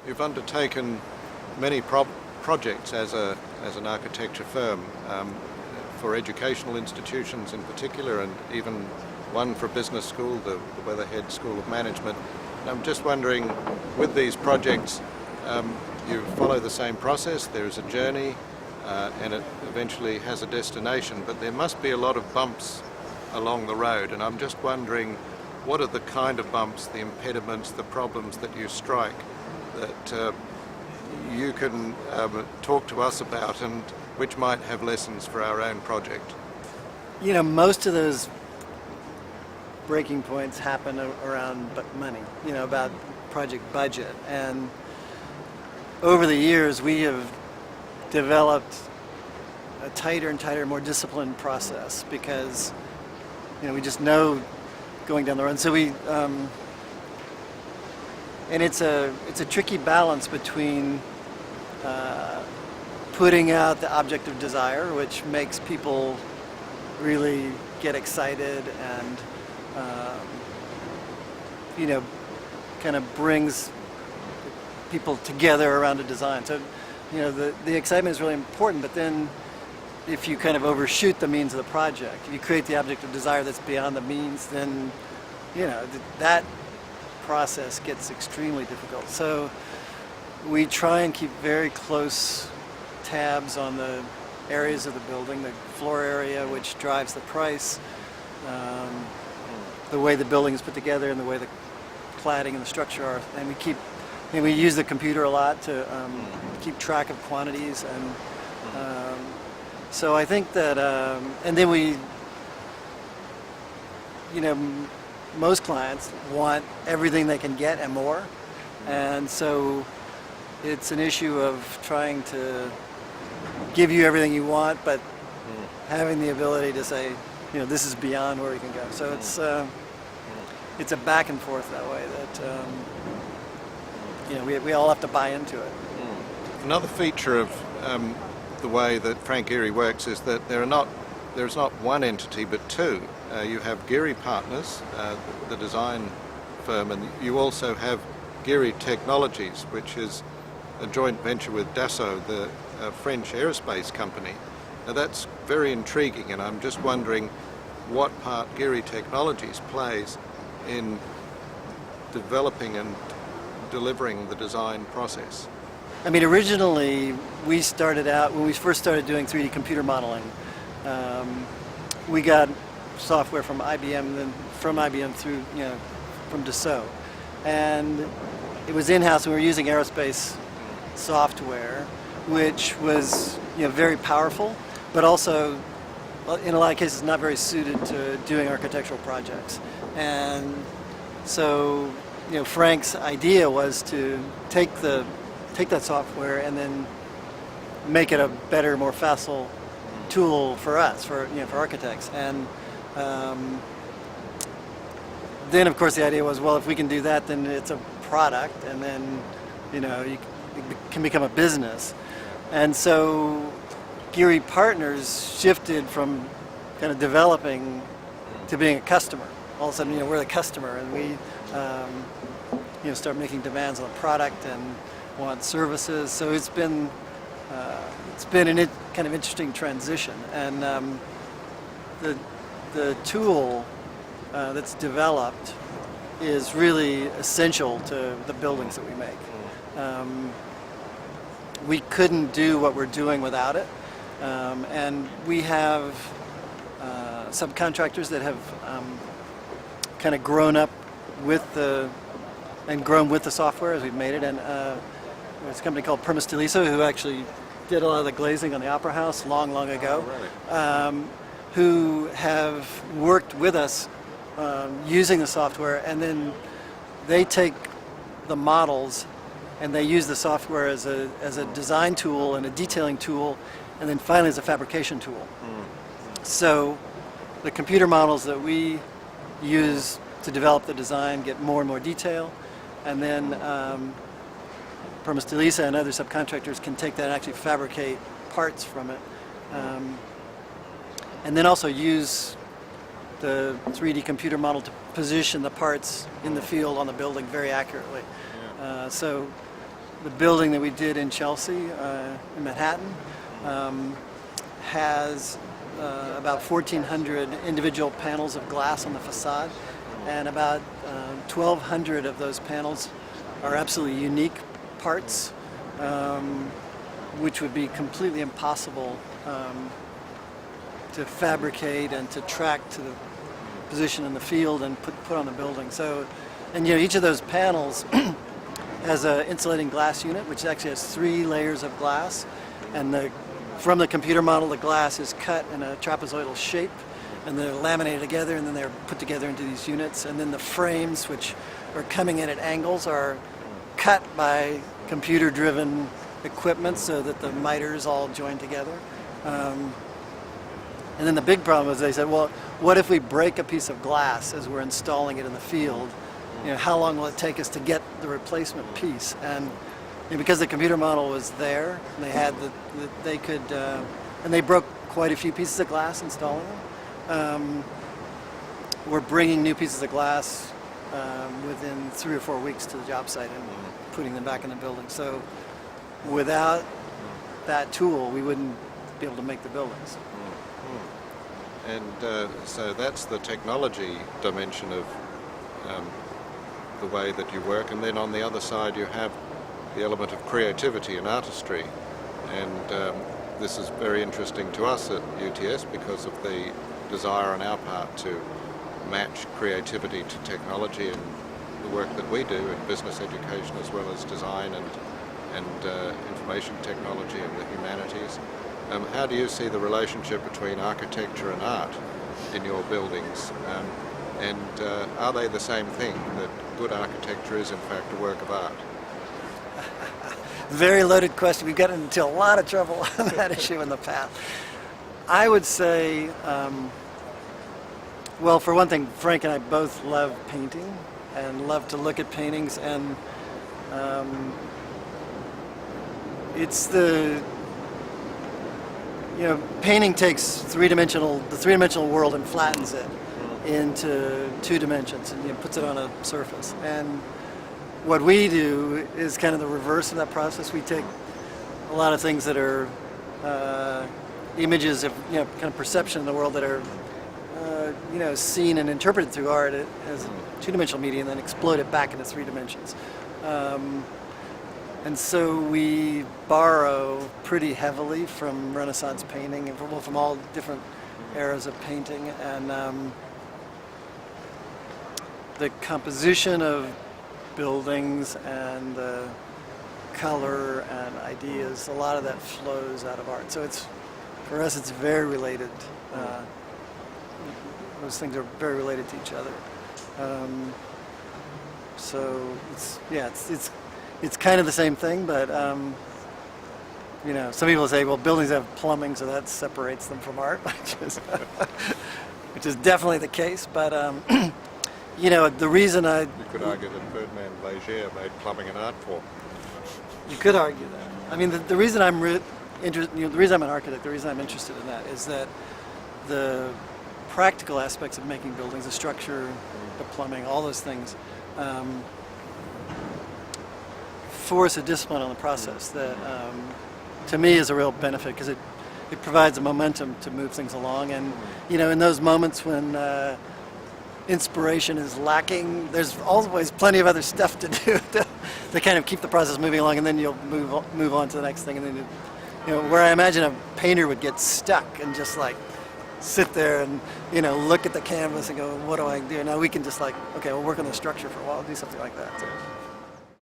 You've undertaken many projects as an architecture firm for educational institutions in particular, and even one for a business school, the Weatherhead School of Management. And I'm just wondering, with these projects, you follow the same process. There is a journey, and it eventually has a destination, but there must be a lot of bumps along the road, and I'm just wondering, what are the kind of bumps, the impediments, the problems that you strike that you can talk to us about, and which might have lessons for our own project? You know, most of those breaking points happen around money, you know, about project budget. And over the years, we have developed a tighter and tighter, more disciplined process because, you know, we just know going down the road. So and it's a tricky balance between putting out the object of desire, which makes people really get excited and you know, kind of brings people together around a design. So, you know, the excitement is really important, but then if you kind of overshoot the means of the project, if you create the object of desire that's beyond the means, then, you know, that process gets extremely difficult. So we try and keep very close tabs on the areas of the building, the floor area, which drives the price, the way the building is put together and the way the cladding and the structure are. And we use the computer a lot to keep track of quantities. And so I think that, and then we, you know, most clients want everything they can get and more. And so it's an issue of trying to give you everything you want, but having the ability to say, you know, this is beyond where you can go. So it's a back and forth that way that, you know, we all have to buy into it. Another feature of the way that Frank Gehry works is that there's not one entity but two. You have Giri Partners, the design firm, and you also have Giri Technologies, which is a joint venture with Dassault, the French aerospace company. Now that's very intriguing, and I'm just wondering what part Giri Technologies plays in developing and delivering the design process. I mean, originally we started out, when we first started doing 3D computer modeling, we got software from IBM, and then from IBM through, you know, from Dassault. And it was in-house, and we were using aerospace software, which was, you know, very powerful, but also, in a lot of cases, not very suited to doing architectural projects. And so, you know, Frank's idea was to take that software and then make it a better, more facile tool for us, for, you know, for architects. And then, of course, the idea was, well, if we can do that, then it's a product, and then, you know, it can become a business. And so Giri Partners shifted from kind of developing to being a customer. All of a sudden, you know, we're the customer, and we, you know, start making demands on the product and want services. So it's been a kind of interesting transition. And the tool that's developed is really essential to the buildings that we make. We couldn't do what we're doing without it, and we have subcontractors that have kind of grown up with the software as we've made it. And there's a company called Perma who actually did a lot of the glazing on the Opera House long ago, who have worked with us using the software, and then they take the models and they use the software as a design tool and a detailing tool, and then finally as a fabrication tool. So the computer models that we use to develop the design get more and more detail, and then Perma and other subcontractors can take that and actually fabricate parts from it, and then also use the 3D computer model to position the parts in the field on the building very accurately. So, the building that we did in Chelsea, in Manhattan, has about 1,400 individual panels of glass on the facade, and about 1,200 of those panels are absolutely unique parts, which would be completely impossible to fabricate and to track to the position in the field and put on the building. So, and each of those panels has an insulating glass unit, which actually has 3 layers of glass, and from the computer model, the glass is cut in a trapezoidal shape, and they're laminated together, and then they're put together into these units, and then the frames, which are coming in at angles, are cut by computer-driven equipment so that the miters all join together. And then the big problem was they said, well, what if we break a piece of glass as we're installing it in the field? How long will it take us to get the replacement piece? And because the computer model was there, and they had they could, and they broke quite a few pieces of glass installing them. We're bringing new pieces of glass within 3 or 4 weeks to the job site and putting them back in the building. So without that tool, we wouldn't be able to make the buildings. And so that's the technology dimension of the way that you work, and then on the other side you have the element of creativity and artistry, and this is very interesting to us at UTS because of the desire on our part to match creativity to technology in the work that we do in business education as well as design and information technology and the humanities. How do you see the relationship between architecture and art in your buildings? And are they the same thing, that good architecture is in fact a work of art? Very loaded question. We've gotten into a lot of trouble on that issue in the past. I would say, well, for one thing, Frank and I both love painting and love to look at paintings, and it's painting takes the three-dimensional world and flattens it into 2 dimensions and puts it on a surface. And what we do is kind of the reverse of that process. We take a lot of things that are images of kind of perception in the world that are seen and interpreted through art as a 2-dimensional medium, and then explode it back into 3 dimensions. And so we borrow pretty heavily from Renaissance painting and from all different eras of painting, and the composition of buildings and the color and ideas, a lot of that flows out of art. So for us it's very related. Those things are very related to each other. So it's kind of the same thing, but some people say, well, buildings have plumbing, so that separates them from art, which is definitely the case. But the reason you could argue that Ferdinand Léger made plumbing an art form. You could argue that. I mean, the reason I'm the reason I'm an architect, the reason I'm interested in that is that the practical aspects of making buildings, the structure, the plumbing, all those things, force a discipline on the process that, to me, is a real benefit, because it provides a momentum to move things along. And in those moments when inspiration is lacking, there's always plenty of other stuff to do to kind of keep the process moving along, and then you'll move on to the next thing. And then where I imagine a painter would get stuck and just like sit there and look at the canvas and go, what do I do now? We can just okay, we'll work on the structure for a while, do something like that. So.